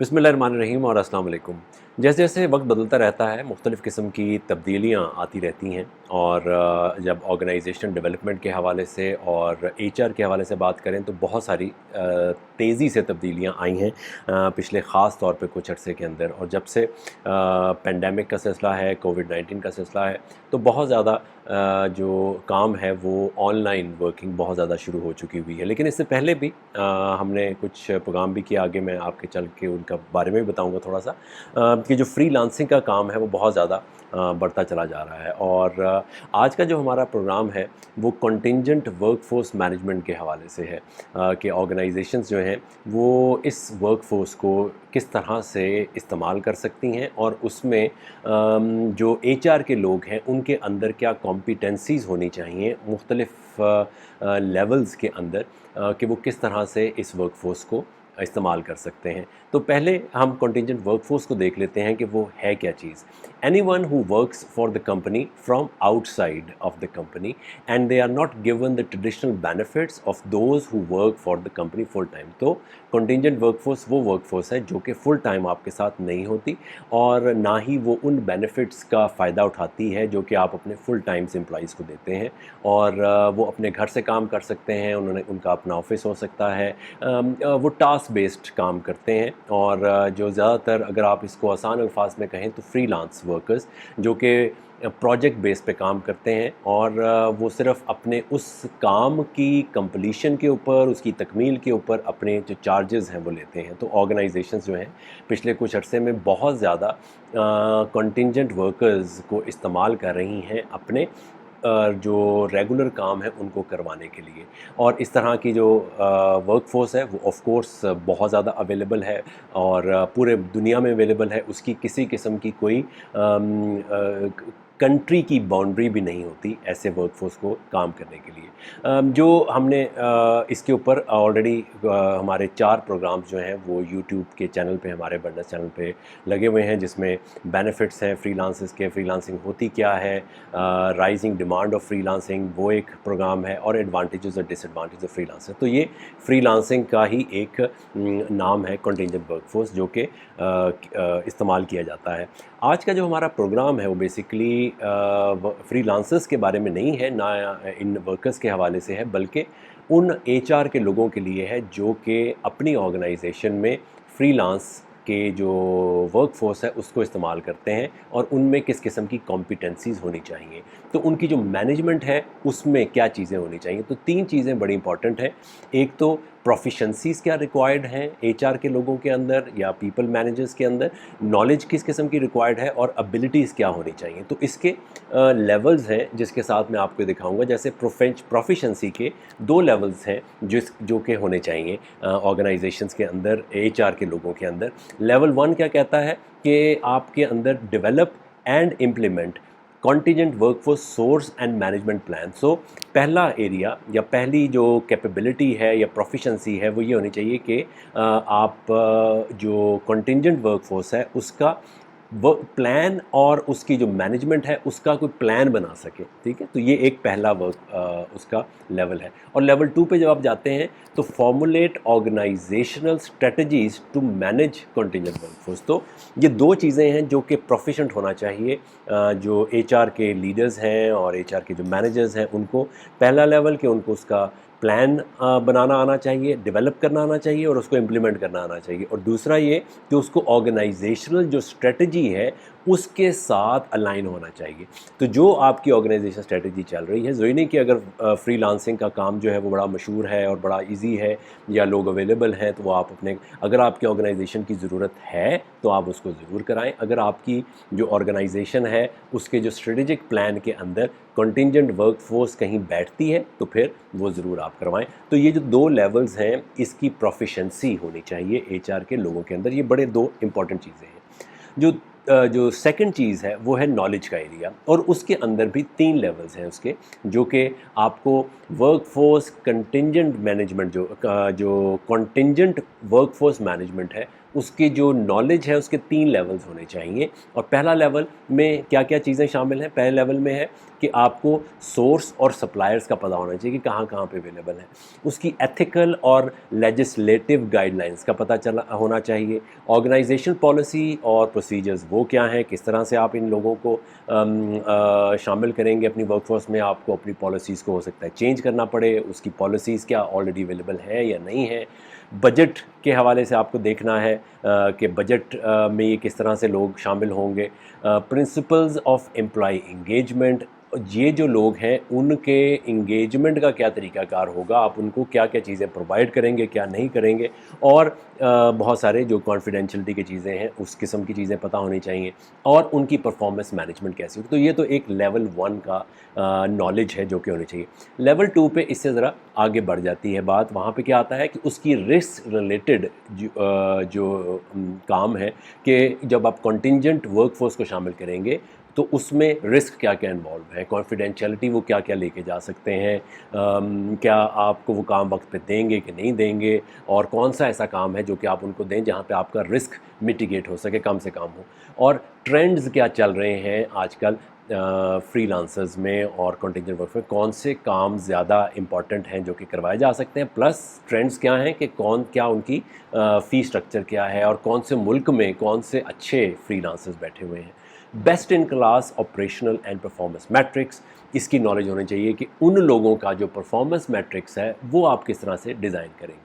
बिस्मिल्लाहिर्रहमानिर्रहीम और अस्सलाम वालेकुम। जैसे जैसे वक्त बदलता रहता है, मुख्तलिफ़ किस्म की तब्दीलियाँ आती रहती हैं और जब ऑर्गेनाइजेशन डेवलपमेंट के हवाले से और एचआर के हवाले से बात करें तो बहुत सारी तेज़ी से तब्दीलियाँ आई हैं पिछले ख़ास तौर पे कुछ अरसे के अंदर। और जब से पेंडेमिक का सिलसिला है, कोविड-19 का सिलसिला है, तो बहुत ज़्यादा जो काम है वो ऑनलाइन वर्किंग बहुत ज़्यादा शुरू हो चुकी हुई है। लेकिन इससे पहले भी हमने कुछ प्रोग्राम भी किया, आगे मैं आपके चल के उनका बारे में भी बताऊंगा थोड़ा सा, कि जो फ्रीलांसिंग का काम है वो बहुत ज़्यादा बढ़ता चला जा रहा है। और आज का जो हमारा प्रोग्राम है वो कंटिंजेंट वर्कफोर्स मैनेजमेंट के हवाले से है, कि ऑर्गेनाइजेशंस जो हैं वो इस वर्कफोर्स को किस तरह से इस्तेमाल कर सकती हैं और उसमें जो एचआर के लोग हैं उनके अंदर क्या कॉम्पिटेंसीज़ होनी चाहिए मुख्तलिफ़ लेवल्स के अंदर, कि वो किस तरह से इस वर्कफोर्स को इस्तेमाल कर सकते हैं। तो पहले हम कंटिंजेंट वर्कफोर्स को देख लेते हैं कि वो है क्या चीज़। Anyone who works for the company from outside of the company and they are not given the traditional benefits of those who work for the company full time. तो कंटिंजेंट वर्कफोर्स वो वर्कफोर्स है जो कि full time आपके साथ नहीं होती और ना ही वो उन बेनिफिट्स का फ़ायदा उठाती है जो कि आप अपने फुल टाइम्स एम्प्लॉइज़ को देते हैं। और वो अपने घर से काम कर सकते हैं, उनका अपना ऑफिस हो सकता है, वो टास्क बेस्ड काम करते हैं। और जो ज़्यादातर, अगर आप इसको आसान अल्फाज में कहें तो फ्रीलांस वर्कर्स जो कि प्रोजेक्ट बेस पे काम करते हैं और वो सिर्फ अपने उस काम की कंप्लीशन के ऊपर, उसकी तकमील के ऊपर अपने जो चार्जेस हैं वो लेते हैं। तो ऑर्गेनाइजेशंस जो हैं पिछले कुछ अरसे में बहुत ज़्यादा कंटिंजेंट वर्कर्स को इस्तेमाल कर रही हैं अपने जो रेगुलर काम है उनको करवाने के लिए। और इस तरह की जो वर्कफोर्स है वो ऑफ कोर्स बहुत ज़्यादा अवेलेबल है और पूरे दुनिया में अवेलेबल है। उसकी किसी किस्म की कोई कंट्री की बाउंड्री भी नहीं होती ऐसे वर्कफोर्स को काम करने के लिए। जो हमने इसके ऊपर ऑलरेडी हमारे 4 प्रोग्राम्स जो हैं वो यूट्यूब के चैनल पे, हमारे बर्नस चैनल पे लगे हुए हैं, जिसमें बेनिफिट्स हैं फ्रीलांसर्स के, फ्रीलांसिंग होती क्या है, राइजिंग डिमांड ऑफ फ्रीलांसिंग वो एक प्रोग्राम है, और एडवांटेजेस और डिसएडवांटेज ऑफ फ्रीलांसर। तो ये फ्रीलांसिंग का ही एक नाम है कंटिंजेंट वर्कफोर्स जो कि इस्तेमाल किया जाता है। आज का जो हमारा प्रोग्राम है वो बेसिकली फ्रीलांसर्स के बारे में नहीं है, ना इन वर्कर्स के हवाले से है, बल्कि उन एचआर के लोगों के लिए है जो कि अपनी ऑर्गेनाइजेशन में फ्रीलांस के जो वर्कफोर्स है उसको इस्तेमाल करते हैं और उनमें किस किस्म की कॉम्पिटेंसीज़ होनी चाहिए। तो उनकी जो मैनेजमेंट है उसमें क्या चीज़ें होनी चाहिए। तो 3 चीज़ें बड़ी इंपॉर्टेंट हैं। एक तो प्रोफिशंसीज़ क्या रिक्वायर्ड हैं एचआर के लोगों के अंदर या पीपल मैनेजर्स के अंदर, नॉलेज किस किस्म की रिक्वायर्ड है, और एबिलिटीज़ क्या होनी चाहिए। तो इसके लेवल्स हैं जिसके साथ मैं आपको दिखाऊंगा। जैसे प्रोफिशंसी के 2 लेवल्स हैं जो कि होने चाहिए ऑर्गेनाइजेशंस के अंदर, एचआर के लोगों के अंदर। लेवल 1 क्या कहता है कि आपके अंदर develop and implement contingent workforce source and management plan. So पहला एरिया या पहली जो कैपेबिलिटी है या प्रोफिशंसी है वो ये होनी चाहिए कि आप जो कॉन्टीजेंट वर्कफोर्स है उसका वर्क प्लान और उसकी जो मैनेजमेंट है उसका कोई प्लान बना सके। ठीक है, तो ये एक पहला वर्क उसका लेवल है। और लेवल 2 पे जब आप जाते हैं तो formulate organisational strategies to manage contingent workforce. तो ये 2 चीज़ें हैं जो कि प्रोफिशेंट होना चाहिए जो एचआर के लीडर्स हैं और एचआर के जो मैनेजर्स हैं उनको। पहला लेवल कि उनको उसका प्लान बनाना आना चाहिए, डेवलप करना आना चाहिए और उसको इम्प्लीमेंट करना आना चाहिए। और दूसरा ये कि उसको ऑर्गेनाइजेशनल जो स्ट्रेटजी है उसके साथ अलाइन होना चाहिए। तो जो आपकी ऑर्गेनाइजेशन स्ट्रेटजी चल रही है, ज़रूरी नहीं कि अगर फ्रीलांसिंग का काम जो है वो बड़ा मशहूर है और बड़ा इजी है या लोग अवेलेबल हैं तो वो आप अपने, अगर आपकी ऑर्गेनाइजेशन की ज़रूरत है तो आप उसको ज़रूर कराएं। अगर आपकी जो ऑर्गेनाइजेशन है उसके जो स्ट्रेटेजिक प्लान के अंदर कंटिंजेंट वर्कफोर्स कहीं बैठती है तो फिर वो ज़रूर आप करवाएं। तो ये जो 2 लेवल्स हैं इसकी प्रोफिशेंसी होनी चाहिए एचआर के लोगों के अंदर। ये बड़े 2 इंपॉर्टेंट चीज़ें हैं। जो सेकंड चीज़ है वो है नॉलेज का एरिया, और उसके अंदर भी 3 लेवल्स हैं उसके, जो कि आपको वर्कफोर्स कंटिंजेंट मैनेजमेंट जो कंटिंजेंट वर्कफोर्स मैनेजमेंट है اس کی جو نالج ہے اس کے 3 لیولز ہونے چاہیے. اور پہلا لیول میں کیا کیا چیزیں شامل ہیں؟ پہلے لیول میں ہے کہ آپ کو سورس اور سپلائرز کا پتہ ہونا چاہیے کہ کہاں کہاں پہ اویلیبل ہیں. اس کی ایتھیکل اور لیجسلیٹو گائیڈ لائنس کا پتہ ہونا چاہیے. آرگنائزیشن پالیسی اور پروسیجرز وہ کیا ہیں، کس طرح سے آپ ان لوگوں کو شامل کریں گے اپنی ورک فورس میں. آپ کو اپنی پالیسیز کو ہو سکتا ہے چینج کرنا پڑے، اس کی پالیسیز کیا آلریڈی اویلیبل ہے یا نہیں ہے. بجٹ کے حوالے سے آپ کو دیکھنا ہے کہ بجٹ میں یہ کس طرح سے لوگ شامل ہوں گے. پرنسپلز آف امپلائی انگیجمنٹ، یہ جو لوگ ہیں ان کے انگیجمنٹ کا کیا طریقہ کار ہوگا، آپ ان کو کیا کیا چیزیں پرووائڈ کریں گے، کیا نہیں کریں گے. اور بہت سارے جو کانفیڈینشلٹی کی چیزیں ہیں اس قسم کی چیزیں پتہ ہونی چاہیے. اور ان کی پرفارمنس مینجمنٹ کیسی ہوگی. تو یہ تو ایک لیول 1 کا نالج ہے جو کہ ہونی چاہیے. لیول 2 پہ اس سے ذرا آگے بڑھ جاتی ہے بات. وہاں پہ کیا آتا ہے کہ اس کی رسک ریلیٹڈ جو کام ہے کہ جب آپ کنٹینجنٹ ورک فورس کو شامل کریں گے تو اس میں رسک کیا کیا انوالو ہے، کانفیڈینشیلٹی وہ کیا کیا لے کے جا سکتے ہیں، کیا آپ کو وہ کام وقت پہ دیں گے کہ نہیں دیں گے، اور کون سا ایسا کام ہے جو کہ آپ ان کو دیں جہاں پہ آپ کا رسک میٹیگیٹ ہو سکے، کم سے کم ہو. اور ٹرینڈز کیا چل رہے ہیں آج کل فری لانسرز میں اور کنٹینجنٹ ورک میں، کون سے کام زیادہ امپورٹنٹ ہیں جو کہ کروائے جا سکتے ہیں، پلس ٹرینڈز کیا ہیں کہ کیا ان کی فی اسٹرکچر کیا ہے، اور کون سے ملک میں کون سے اچھے فری لانسرز بیٹھے ہوئے ہیں. Best in class operational and performance metrics, اس کی نالج ہونی چاہیے کہ ان لوگوں کا جو پرفارمنس میٹرکس ہے وہ آپ کس طرح سے ڈیزائن کریں گے.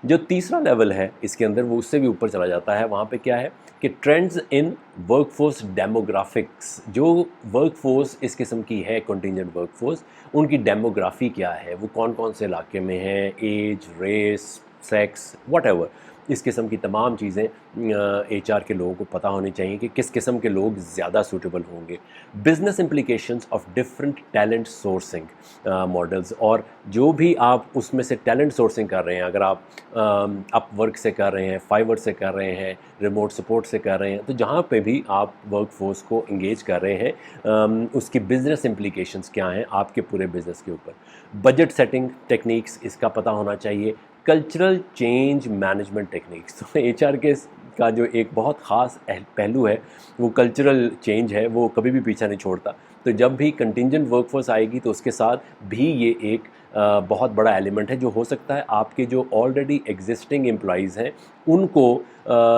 جو تیسرا لیول ہے اس کے اندر وہ اس سے بھی اوپر چلا جاتا ہے. وہاں پہ کیا ہے کہ trends in work force demographics, جو ورک فورس اس قسم کی ہے کنٹینجنٹ ورک فورس، ان کی ڈیموگرافی کیا ہے، وہ کون کون سے علاقے میں ہیں، age, race, sex, whatever. اس قسم کی تمام چیزیں ایچ آر کے لوگوں کو پتہ ہونی چاہیے کہ کس قسم کے لوگ زیادہ سوٹیبل ہوں گے. Business implications of different talent sourcing models, اور جو بھی آپ اس میں سے ٹیلنٹ سورسنگ کر رہے ہیں، اگر آپ اپ ورک سے کر رہے ہیں، فائیور سے کر رہے ہیں، ریموٹ سپورٹ سے کر رہے ہیں، تو جہاں پہ بھی آپ ورک فورس کو انگیج کر رہے ہیں اس کی بزنس امپلیکیشنز کیا ہیں آپ کے پورے بزنس کے اوپر. بجٹ سیٹنگ ٹیکنیکس اس کا پتہ ہونا چاہیے. کلچرل چینج مینجمنٹ ٹیکنیکس، تو ایچ آر کے کا جو ایک بہت خاص پہلو ہے وہ کلچرل چینج ہے، وہ کبھی بھی پیچھا نہیں چھوڑتا. تو جب بھی کنٹینجنٹ ورک فورس آئے گی تو اس کے ساتھ بھی یہ ایک بہت بڑا ایلیمنٹ ہے جو ہو سکتا ہے آپ کے جو آلریڈی ایگزسٹنگ امپلائیز ہیں ان کو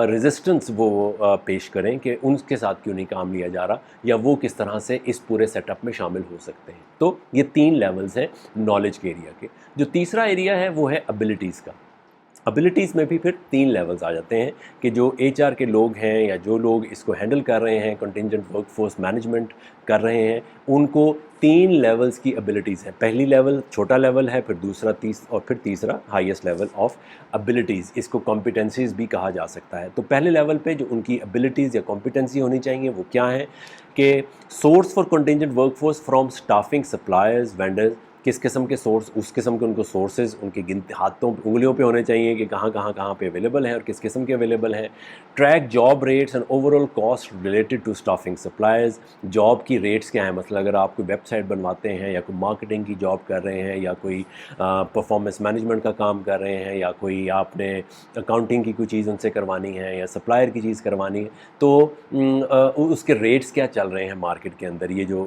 ریزسٹنس وہ پیش کریں کہ ان کے ساتھ کیوں نہیں کام لیا جا رہا، یا وہ کس طرح سے اس پورے سیٹ اپ میں شامل ہو سکتے ہیں. تو یہ 3 لیولز ہیں نالج کے ایریا کے. جو تیسرا ایریا ہے وہ ہے ابیلٹیز کا. ابیلٹیز میں بھی پھر 3 لیولز آ جاتے ہیں کہ جو ایچ آر کے لوگ ہیں یا جو لوگ اس کو ہینڈل کر رہے ہیں، کنٹینجنٹ ورک فورس مینجمنٹ کر رہے ہیں، ان کو 3 لیولز کی ابیلٹیز ہیں. پہلی لیول چھوٹا لیول ہے، پھر دوسرا اور پھر تیسرا ہائیسٹ لیول آف ابیلٹیز. اس کو کمپیٹنسیز بھی کہا جا سکتا ہے. تو پہلے لیول پہ جو ان کی ابیلٹیز یا کمپیٹنسی ہونی چاہیے وہ کیا ہیں کہ source for contingent work force from staffing, suppliers, vendors. کس قسم کے سورس، اس قسم کے ان کو سورسز ان کے ہاتھوں انگلیوں پہ ہونے چاہیے کہ کہاں پہ اویلیبل ہیں اور کس قسم کے اویلیبل ہیں. Track job rates and overall cost related to staffing suppliers. Job کی ریٹس کیا ہیں، مثلا اگر آپ کوئی ویب سائٹ بنواتے ہیں یا کوئی مارکیٹنگ کی جاب کر رہے ہیں یا کوئی پرفارمنس مینجمنٹ کا کام کر رہے ہیں یا کوئی آپ نے اکاؤنٹنگ کی کوئی چیز ان سے کروانی ہے یا سپلائر کی چیز کروانی ہے، تو اس کے ریٹس کیا چل رہے ہیں مارکیٹ کے اندر. یہ جو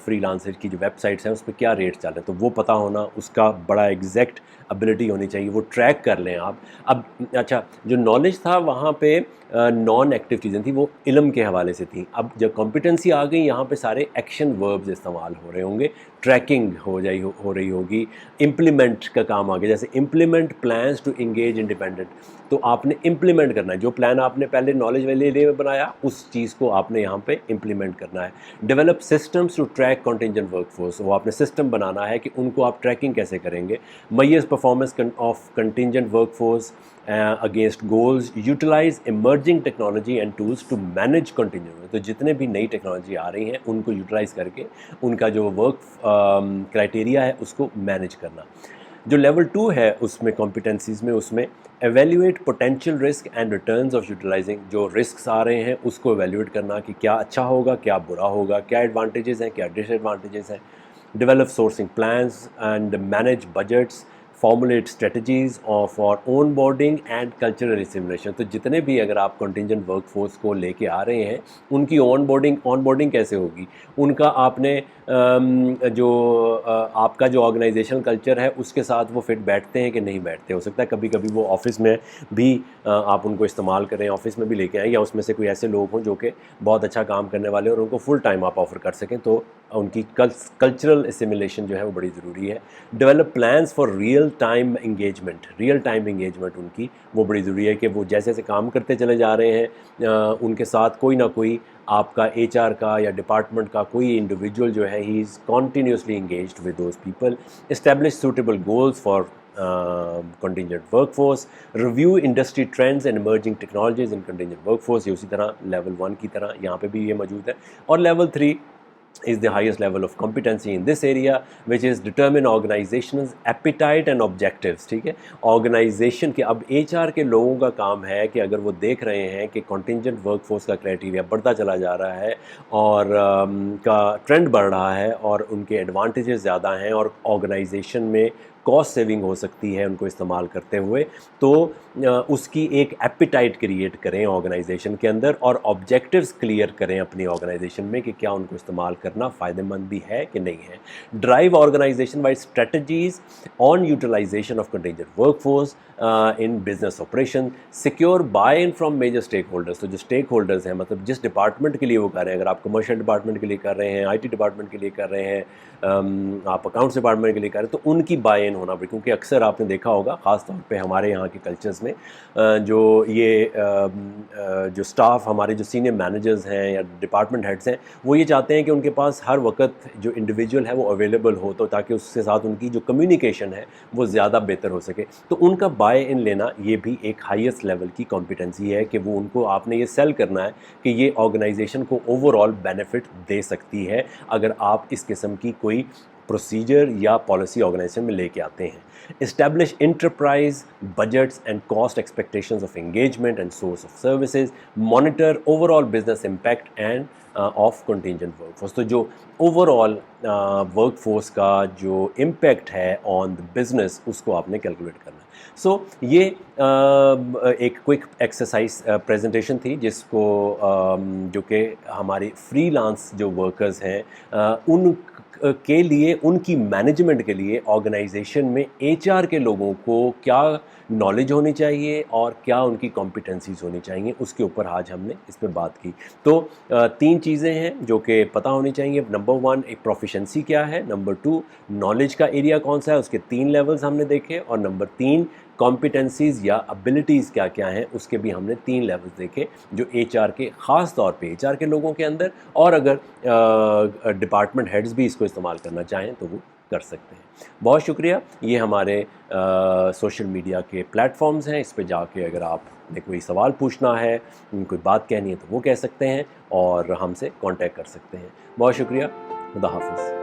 فری لانسر کی جو ویب سائٹس ہیں اس پہ کیا ریٹس چل رہے ہیں، تو وہ پتہ ہونا، اس کا بڑا ایگزیکٹ ابیلٹی ہونی چاہیے، وہ ٹریک کر لیں آپ. اب اچھا، جو نالج تھا وہاں پہ نان ایکٹیو چیزیں تھیں، وہ علم کے حوالے سے تھیں. اب جب کمپیٹنسی آ گئی یہاں پہ سارے ایکشن وربز استعمال ہو رہے ہوں گے، ٹریکنگ ہو رہی ہوگی، امپلیمنٹ کا کام آ گیا، جیسے implement plans to engage independent. تو آپ نے امپلیمنٹ کرنا ہے، جو پلان آپ نے پہلے نالج والے لیے بنایا اس چیز کو آپ نے یہاں پہ امپلیمنٹ کرنا ہے. Develop systems to track contingent workforce, وہ آپ نے سسٹم بنانا ہے کہ ان کو آپ ٹریکنگ کیسے کریں گے. میئرز performance of contingent workforce against goals. Utilise emerging technology and tools to manage contingent. تو جتنے بھی نئی ٹیکنالوجی آ رہی ہیں ان کو یوٹیلائز کر کے ان کا جو ورک کرائٹیریا ہے اس کو مینیج کرنا. جو لیول 2 ہے اس میں کمپیٹنسیز میں، اس میں evaluate potential risk and returns of utilising. جو رسکس آ رہے ہیں اس کو ایویلیویٹ کرنا کہ کیا اچھا ہوگا، کیا برا ہوگا، کیا ایڈوانٹیجز ہیں، کیا ڈس ایڈوانٹیجز ہیں. Develop sourcing plans and manage budgets formulate strategies for on boarding and cultural assimilation. तो जितने भी अगर आप कंटिजेंट वर्कफोर्स को लेके आ रहे हैं, उनकी ऑन बोर्डिंग कैसे होगी, उनका आपने जो आपका जो ऑर्गेनाइजेशनल कल्चर है उसके साथ वो फिट बैठते हैं कि नहीं बैठते। हो सकता है कभी कभी वो ऑफिस में भी आप उनको इस्तेमाल करें, ऑफिस में भी लेके आएँ, या उसमें से कोई ऐसे लोग हों जो कि बहुत अच्छा काम करने वाले और उनको फुल टाइम आप ऑफ़र कर सकें, तो उनकी कल्चरल एसिमिलेशन जो है वो बड़ी ज़रूरी है। Develop plans for real time engagement उनकी वो बड़ी ज़रूरी है कि वो जैसे जैसे काम करते चले जा रहे हैं उनके साथ कोई ना कोई आपका HR का या डिपार्टमेंट का कोई इंडिविजुअल जो है he is continuously engaged with those people. Establish suitable goals for contingent workforce, review industry trends and emerging technologies in contingent workforce। ये उसी तरह level 1 की तरह यहाँ पे भी ये मौजूद है। और level 3 is the highest level of competency in this area, which is determine organization's appetite and objectives। ठीक है, ऑर्गेनाइजेशन के, अब HR के लोगों का काम है कि अगर वो देख रहे हैं कि contingent workforce का क्राइटेरिया बढ़ता चला जा रहा है और का ट्रेंड बढ़ रहा है और उनके एडवांटेजेस ज़्यादा हैं और ऑर्गेनाइजेशन में कॉस्ट सेविंग हो सकती है उनको इस्तेमाल करते हुए, तो उसकी एक एपिटाइट क्रिएट करें ऑर्गेनाइजेशन के अंदर और ऑब्जेक्टिव्स क्लियर करें अपनी ऑर्गेनाइजेशन में कि क्या उनको इस्तेमाल करना फ़ायदेमंद भी है कि नहीं है। Drive organisation wide strategies on utilisation of contingent workforce in business operation. Secure buy in from major stakeholders. तो जो स्टेक होल्डर्स हैं, मतलब जिस डिपार्टमेंट के लिए वो कर रहे हैं, अगर आप कमर्शियल डिपार्टमेंट के लिए कर रहे हैं, IT डिपार्टमेंट के लिए कर रहे हैं, आप अकाउंट्स डिपार्टमेंट के लिए कर रहे हैं, तो उनकी बाय इन होना पड़े। क्योंकि अक्सर आपने देखा होगा ख़ास तौर पे हमारे यहाँ के कल्चर्स में जो ये जो स्टाफ, हमारे जो सीनियर मैनेजर्स हैं या डिपार्टमेंट हेड्स हैं, वो ये चाहते हैं कि उनके पास हर वक्त जो इंडिविजुअल है वो अवेलेबल हो, तो ताकि उसके साथ उनकी जो कम्युनिकेशन है वो ज़्यादा बेहतर हो सके। तो उनका बाय इन लेना ये भी एक हाईएस्ट लेवल की कॉम्पिटेंसी है कि वो उनको आपने ये सेल करना है कि ये ऑर्गेनाइजेशन को ओवरऑल बेनिफिट दे सकती है अगर आप इस किस्म की कोई प्रोसीजर या पॉलिसी ऑर्गेनाइजेशन में लेके आते हैं। Establish enterprise budgets and cost expectations of engagement and source of services. Monitor overall business impact and of contingent workforce। तो जो ओवरऑल वर्कफोर्स का जो इम्पैक्ट है ऑन द बिजनेस उसको आपने कैलकुलेट करना है। सो ये एक क्विक एक्सरसाइज प्रेजेंटेशन थी जिसको जो कि हमारे फ्रीलांस जो वर्कर्स हैं उन के लिए, उनकी मैनेजमेंट के लिए ऑर्गेनाइजेशन में HR के लोगों को क्या नॉलेज होनी चाहिए और क्या उनकी कॉम्पिटेंसीज होनी चाहिए, उसके ऊपर आज हमने इस पर बात की। तो 3 चीज़ें हैं जो कि पता होनी चाहिए। नंबर 1 एक प्रोफिशेंसी क्या है, नंबर 2 नॉलेज का एरिया कौन सा है, उसके 3 लेवल्स हमने देखे, और नंबर 3 कॉम्पिटेंसीज़ या एबिलिटीज़ क्या क्या हैं उसके भी हमने 3 लेवल्स देखे जो HR के, ख़ास तौर पे HR के लोगों के अंदर, और अगर डिपार्टमेंट हेड्स भी इसको इस्तेमाल करना चाहें तो वो कर सकते हैं। बहुत शुक्रिया। ये हमारे सोशल मीडिया के प्लेटफॉर्म्स हैं, इस पे जाके अगर आपने कोई सवाल पूछना है, कोई बात कहनी है तो वो कह सकते हैं और हमसे कांटेक्ट कर सकते हैं। बहुत शुक्रिया। खुदा हाफिज़।